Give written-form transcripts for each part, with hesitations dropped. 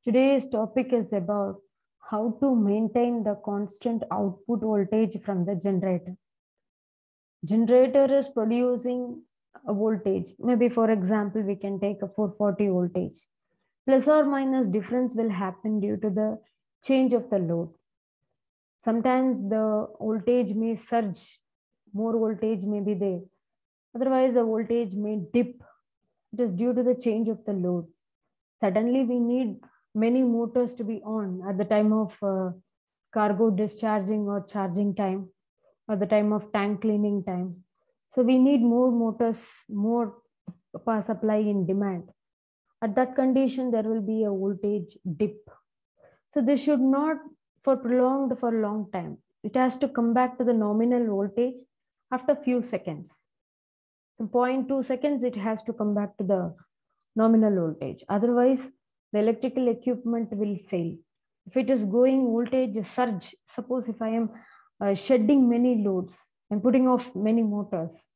Today's topic is about how to maintain the constant output voltage from the generator. Generator is producing a voltage. Maybe for example, we can take a 440 voltage. Plus or minus difference will happen due to the change of the load. Sometimes the voltage may surge, more voltage may be there. Otherwise, the voltage may dip. It is due to the change of the load. Suddenly, we need many motors to be on at the time of cargo discharging or charging time, or the time of tank cleaning time. So we need more motors, more power supply in demand. At that condition, there will be a voltage dip. So this should not for prolonged for a long time. It has to come back to the nominal voltage after few seconds. So 0.2 seconds, it has to come back to the nominal voltage. Otherwise, the electrical equipment will fail. If it is going voltage surge, suppose if I am shedding many loads and putting off many motors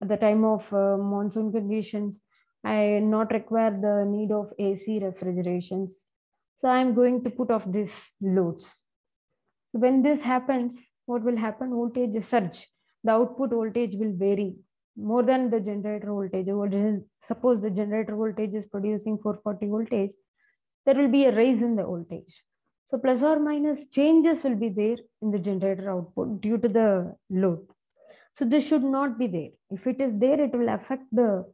at the time of monsoon conditions, I not require the need of AC refrigerations. So I am going to put off these loads. So when this happens, what will happen? Voltage surge. The output voltage will vary more than the generator voltage. Suppose the generator voltage is producing 440 voltage, there will be a rise in the voltage. So plus or minus changes will be there in the generator output due to the load. So this should not be there. If it is there, it will affect the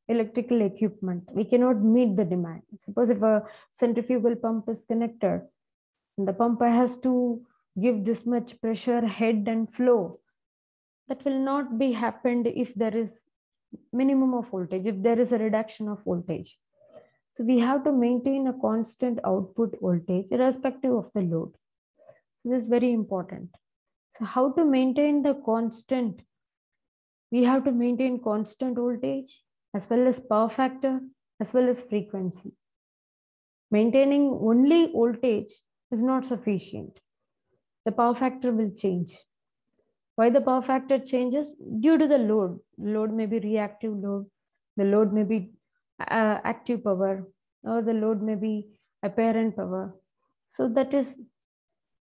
electrical equipment. We cannot meet the demand. Suppose if a centrifugal pump is connected, and the pump has to give this much pressure, head and flow, that will not be happened if there is minimum of voltage, if there is a reduction of voltage. So we have to maintain a constant output voltage irrespective of the load. This is very important. So how to maintain the constant? We have to maintain constant voltage as well as power factor as well as frequency. Maintaining only voltage is not sufficient. The power factor will change. Why the power factor changes? Due to the load. Load may be reactive load. The load may be active power, or the load may be apparent power. So that is,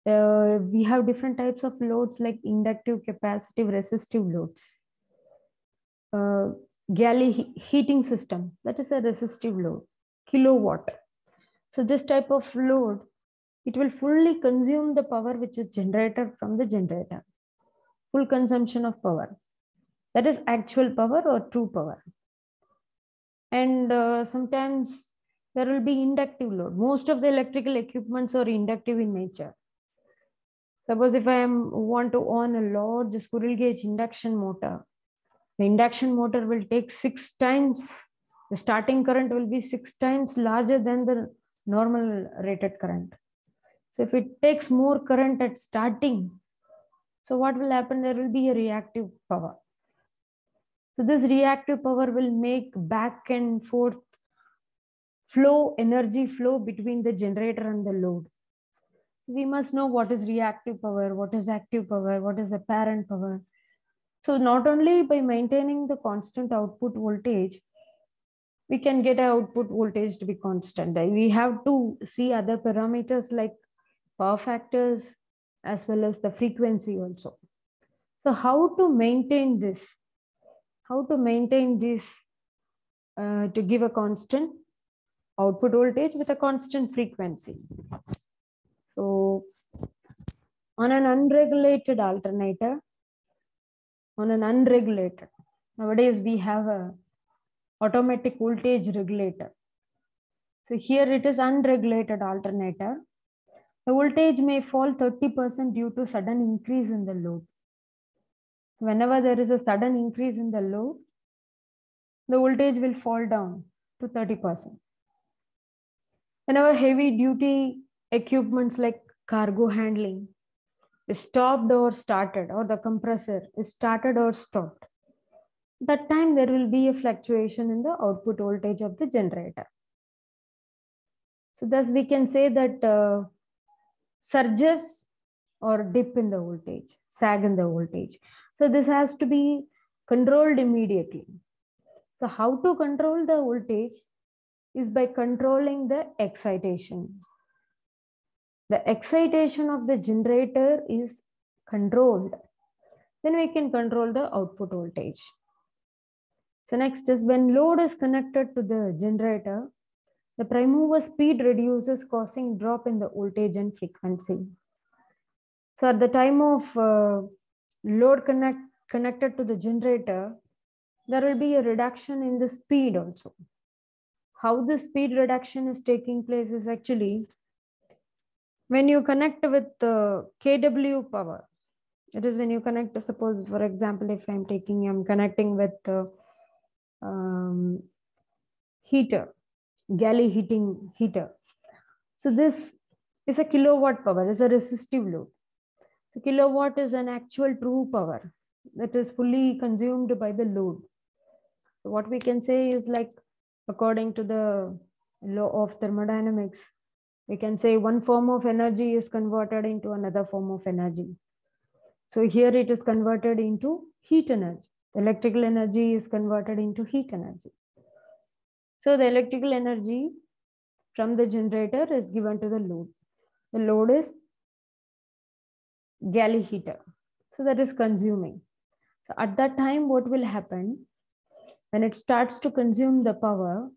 we have different types of loads like inductive, capacitive, resistive loads. Galley heating system, that is a resistive load, kilowatt. So this type of load, it will fully consume the power which is generated from the generator. Full consumption of power. That is actual power or true power. And sometimes there will be inductive load. Most of the electrical equipments are inductive in nature. Suppose if I want to on a large squirrel cage induction motor, the induction motor will take 6 times, the starting current will be 6 times larger than the normal rated current. So if it takes more current at starting, so what will happen? There will be a reactive power. So this reactive power will make back and forth flow, energy flow between the generator and the load. We must know what is reactive power, what is active power, what is apparent power. So not only by maintaining the constant output voltage, we can get our output voltage to be constant. We have to see other parameters like power factors as well as the frequency also. So how to maintain this? How to maintain this to give a constant output voltage with a constant frequency? So on an unregulated alternator, nowadays we have a automatic voltage regulator. So here it is unregulated alternator. The voltage may fall 30% due to sudden increase in the load. Whenever there is a sudden increase in the load, the voltage will fall down to 30%. Whenever heavy duty equipments like cargo handling is stopped or started, or the compressor is started or stopped, that time there will be a fluctuation in the output voltage of the generator. So thus we can say that surges or dip in the voltage, sag in the voltage. So this has to be controlled immediately. So how to control the voltage? is by controlling the excitation. The excitation of the generator is controlled. Then we can control the output voltage. So next is when load is connected to the generator, the prime mover speed reduces, causing drop in the voltage and frequency. So at the time of load connected to the generator, there will be a reduction in the speed also. How the speed reduction is taking place is actually when you connect with kW power. It is when you connect, suppose for example, if I'm connecting with heater, galley heating heater. So this is a kilowatt power, is a resistive load. So kilowatt is an actual true power that is fully consumed by the load. So what we can say is, like, according to the law of thermodynamics, we can say one form of energy is converted into another form of energy. So here it is converted into heat energy. Electrical energy is converted into heat energy. So the electrical energy from the generator is given to the load. The load is galley heater. So that is consuming. So at that time, what will happen? When it starts to consume the power,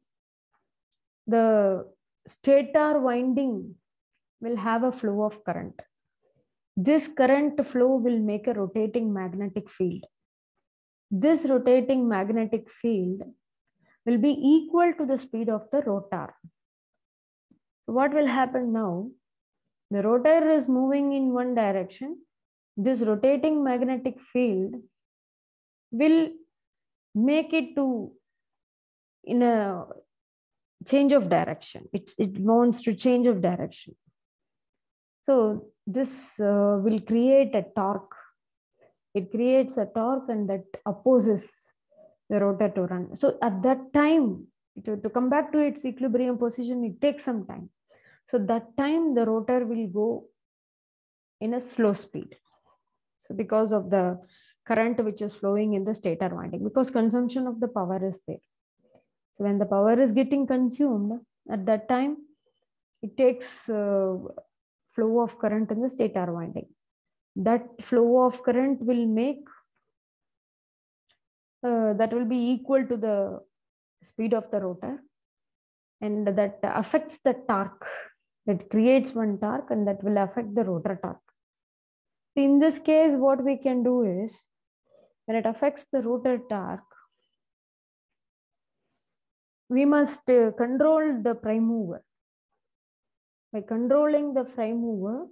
the stator winding will have a flow of current. This current flow will make a rotating magnetic field. This rotating magnetic field will be equal to the speed of the rotor. What will happen now? The rotor is moving in one direction. This rotating magnetic field will make it to in a change of direction. It wants to change of direction. So this will create a torque. It creates a torque, and that opposes the rotor to run. So at that time, to come back to its equilibrium position, it takes some time. So that time the rotor will go in a slow speed. So because of the current which is flowing in the stator winding, because consumption of the power is there. So when the power is getting consumed, at that time, it takes flow of current in the stator winding. That flow of current will make that will be equal to the speed of the rotor, and that affects the torque. That creates one torque, and that will affect the rotor torque. In this case, what we can do is, when it affects the rotor torque, we must control the prime mover. By controlling the prime mover,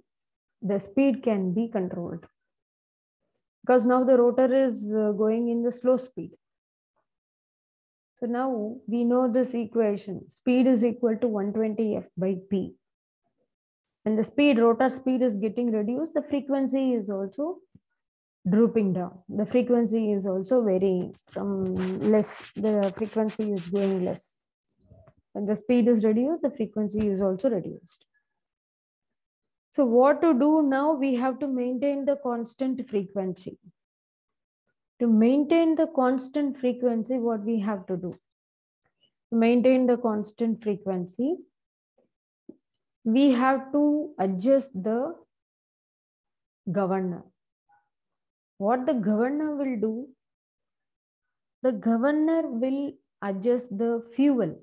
the speed can be controlled, because now the rotor is going in the slow speed. So now we know this equation. Speed is equal to 120 F by P. When the speed, rotor speed, is getting reduced, the frequency is also drooping down. The frequency is also varying from less. The frequency is going less. When the speed is reduced, the frequency is also reduced. So what to do now? We have to maintain the constant frequency. To maintain the constant frequency, what we have to do? To maintain the constant frequency, we have to adjust the governor. What the governor will do? The governor will adjust the fuel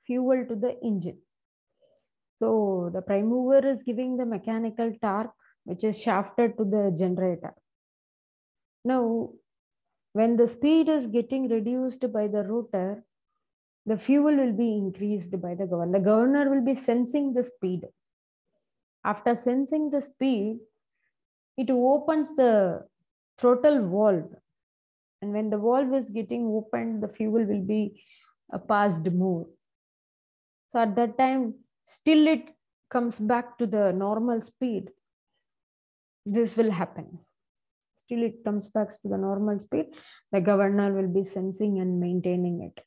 to the engine. So the prime mover is giving the mechanical torque, which is shafted to the generator. Now, when the speed is getting reduced by the rotor, the fuel will be increased by the governor. The governor will be sensing the speed. After sensing the speed, it opens the throttle valve. And when the valve is getting opened, the fuel will be passed more. So at that time, still it comes back to the normal speed. This will happen. Still it comes back to the normal speed. The governor will be sensing and maintaining it.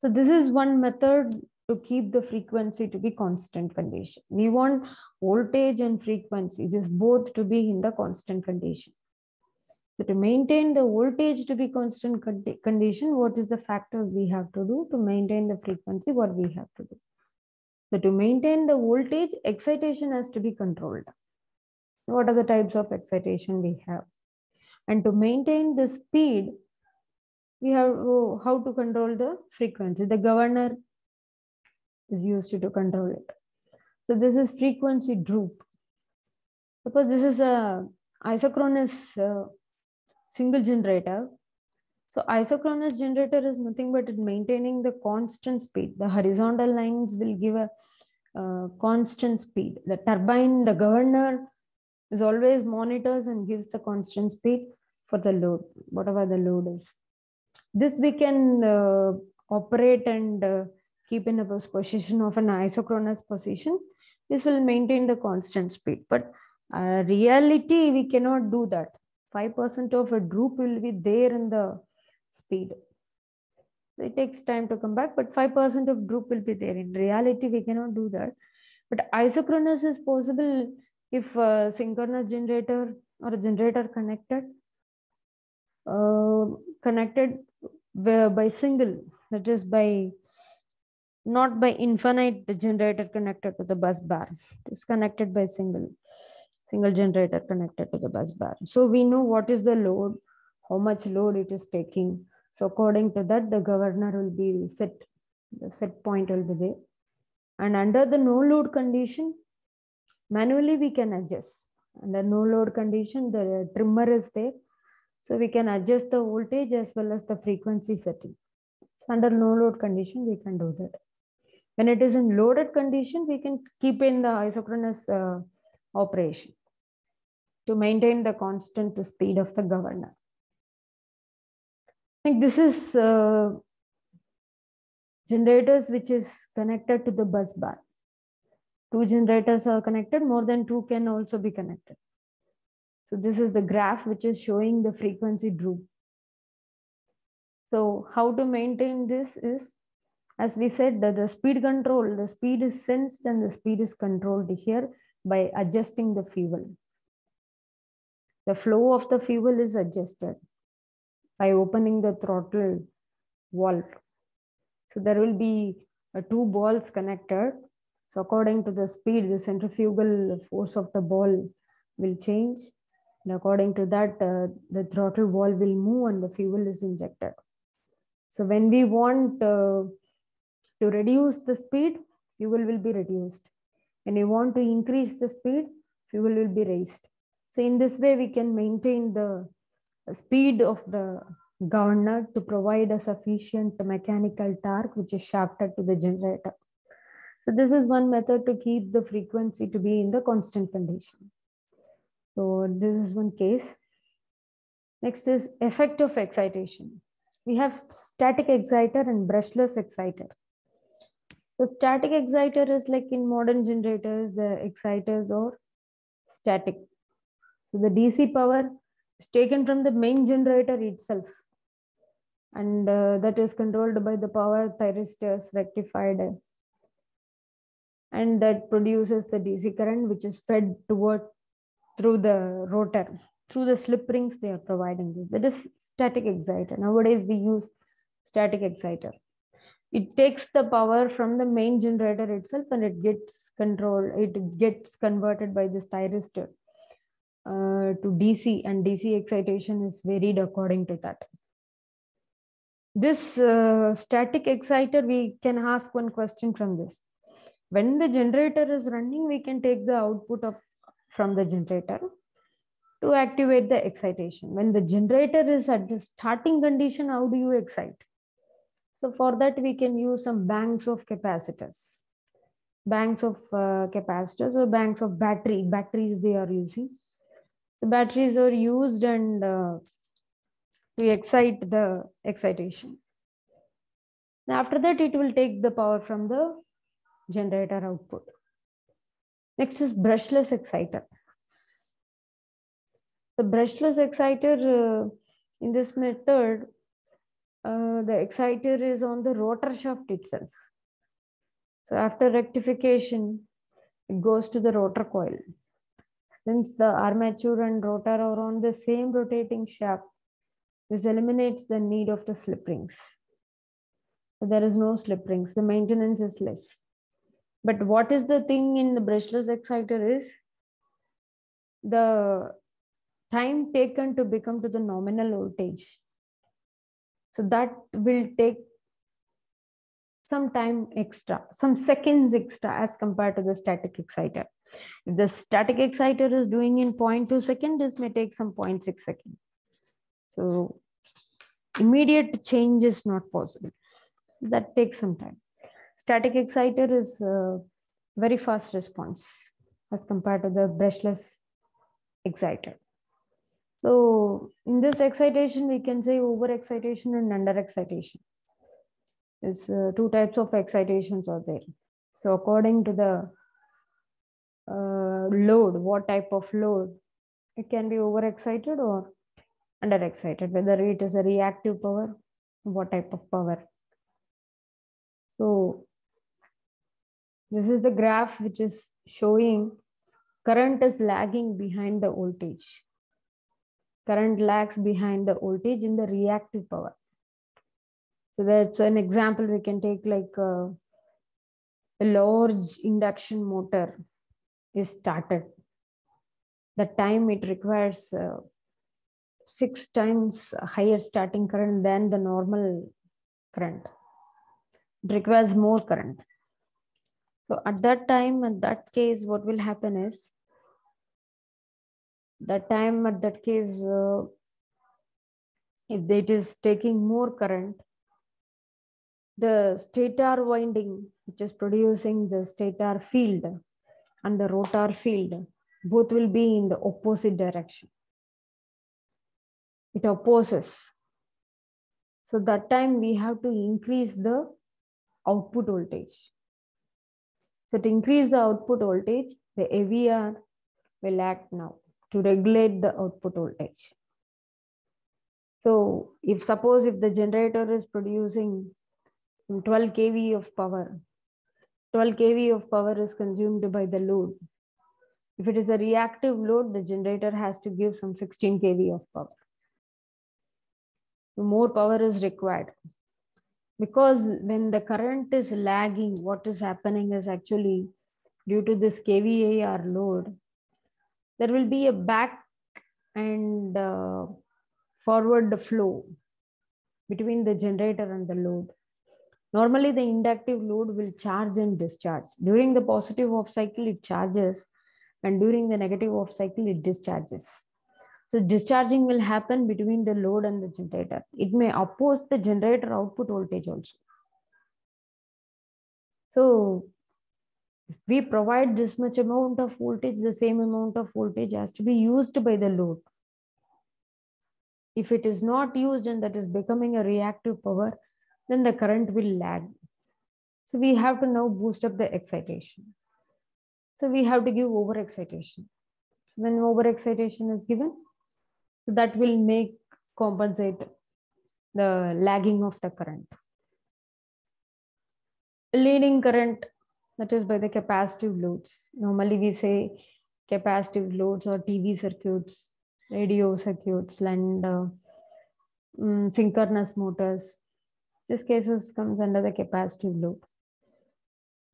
So this is one method to keep the frequency to be constant condition. We want voltage and frequency, this both to be in the constant condition. So to maintain the voltage to be constant condition, what is the factors we have to do to maintain the frequency? What we have to do? So to maintain the voltage, excitation has to be controlled. What are the types of excitation we have? And to maintain the speed, we have how to control the frequency. The governor is used to control it. So this is frequency droop. Suppose this is a isochronous single generator. So isochronous generator is nothing but maintaining the constant speed. The horizontal lines will give a constant speed. The turbine, the governor is always monitors and gives the constant speed for the load, whatever the load is. This we can operate and keep in a position of an isochronous position. This will maintain the constant speed. But reality, we cannot do that. 5% of a droop will be there in the speed. It takes time to come back, but 5% of droop will be there. In reality, we cannot do that. But isochronous is possible if a synchronous generator or a generator connected by single, that is by not by infinite generator connected to the bus bar. It is connected by single generator connected to the bus bar. So we know what is the load, how much load it is taking. So according to that, the governor will be set, the set point will be there. And under the no load condition, manually we can adjust. Under no load condition, the trimmer is there. So we can adjust the voltage as well as the frequency setting. So under no load condition, we can do that. When it is in loaded condition, we can keep in the isochronous operation to maintain the constant speed of the governor. I think this is generators which is connected to the bus bar. 2 generators are connected, more than 2 can also be connected. So this is the graph which is showing the frequency droop. So how to maintain this is, as we said, that the speed control, the speed is sensed and the speed is controlled here by adjusting the fuel. The flow of the fuel is adjusted by opening the throttle valve. So there will be 2 balls connected. So according to the speed, the centrifugal force of the ball will change. And according to that, the throttle valve will move and the fuel is injected. So when we want to reduce the speed, fuel will be reduced. When you want to increase the speed, fuel will be raised. So in this way, we can maintain the speed of the governor to provide a sufficient mechanical torque which is shafted to the generator. So this is one method to keep the frequency to be in the constant condition. So this is one case. Next is effect of excitation. We have static exciter and brushless exciter. So static exciter is like in modern generators, the exciters are static. So the DC power is taken from the main generator itself. And that is controlled by the power thyristors rectified. And that produces the DC current, which is fed through the rotor. Through the slip rings, they are providing this. That is static exciter. Nowadays, we use static exciter. It takes the power from the main generator itself and it gets controlled. It gets converted by this thyristor to DC, and DC excitation is varied according to that. This static exciter, we can ask one question from this. When the generator is running, we can take the output from the generator to activate the excitation. When the generator is at the starting condition, how do you excite? So for that, we can use some banks of capacitors. Banks of capacitors or banks of batteries they are using. The batteries are used and to excite the excitation. And after that, it will take the power from the generator output. Next is brushless exciter. The brushless exciter, in this method, the exciter is on the rotor shaft itself. So after rectification, it goes to the rotor coil. Since the armature and rotor are on the same rotating shaft, this eliminates the need of the slip rings. So there is no slip rings. The maintenance is less. But what is the thing in the brushless exciter is the time taken to become to the nominal voltage. So that will take some time extra, some seconds extra as compared to the static exciter. If the static exciter is doing in 0.2 seconds, this may take some 0.6 seconds. So immediate change is not possible. So that takes some time. Static exciter is a very fast response as compared to the brushless exciter. So in this excitation, we can say over-excitation and under-excitation. There's two types of excitations are there. So according to the load, what type of load, it can be over-excited or under-excited, whether it is a reactive power, what type of power. So this is the graph which is showing current is lagging behind the voltage. Current lags behind the voltage in the reactive power. So that's an example we can take, like a large induction motor is started. The time it requires 6 times higher starting current than the normal current. It requires more current. So at that time, in that case, what will happen is, if it is taking more current, the stator winding, which is producing the stator field and the rotor field, both will be in the opposite direction. It opposes. So that time we have to increase the output voltage. So to increase the output voltage, the AVR will act now to regulate the output voltage. So if the generator is producing 12 kV of power, 12 kV of power is consumed by the load. If it is a reactive load, the generator has to give some 16 kV of power. So more power is required. Because when the current is lagging, what is happening is actually due to this kVAR load, there will be a back and forward flow between the generator and the load. Normally, the inductive load will charge and discharge. During the positive off cycle, it charges, and during the negative off cycle, it discharges. So discharging will happen between the load and the generator. It may oppose the generator output voltage also. So if we provide this much amount of voltage, the same amount of voltage has to be used by the load. If it is not used and that is becoming a reactive power, then the current will lag. So we have to now boost up the excitation. So we have to give over-excitation. When over-excitation is given, so that will compensate the lagging of the current. Leading current, that is by the capacitive loads. Normally we say capacitive loads or TV circuits, radio circuits, and synchronous motors. This cases comes under the capacitive load.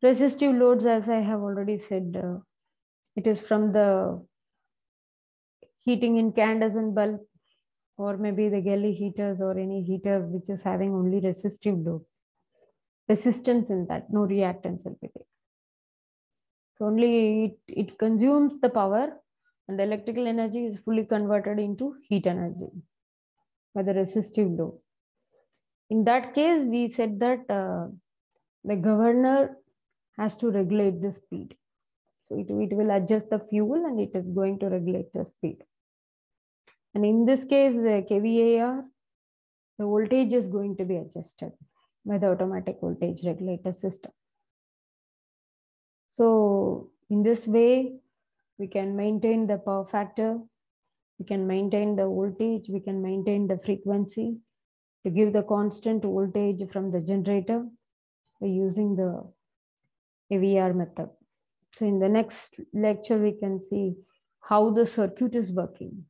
Resistive loads, as I have already said, it is from the heating in incandescent bulb, or maybe the galley heaters or any heaters which is having only resistive load. Resistance in that, no reactance will be there. So only it consumes the power, and the electrical energy is fully converted into heat energy by the resistive load. In that case, we said that the governor has to regulate the speed. So it will adjust the fuel and it is going to regulate the speed. And in this case, the kVAR, the voltage is going to be adjusted by the automatic voltage regulator system. So in this way, we can maintain the power factor, we can maintain the voltage, we can maintain the frequency to give the constant voltage from the generator by using the AVR method. So in the next lecture, we can see how the circuit is working.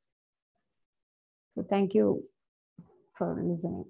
So thank you for listening.